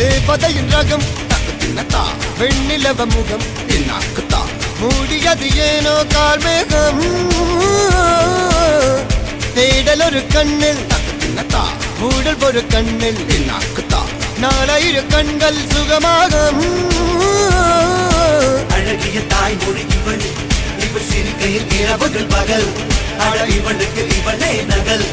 தேவதையின் ரகம் வெண்ணிலவ முகம் மூடியது ஏனோ கார்மேகம் தேடல் ஒரு கண்ணில் மூடல் ஒரு கண்ணில் நாலாயிர கண்கள் சுகமாக அழகிய தாய்மொழி இவள் இவள் சிரிக்கையில் இரவுகள் பகல் அழ இவளுக்கு இவளே நகல்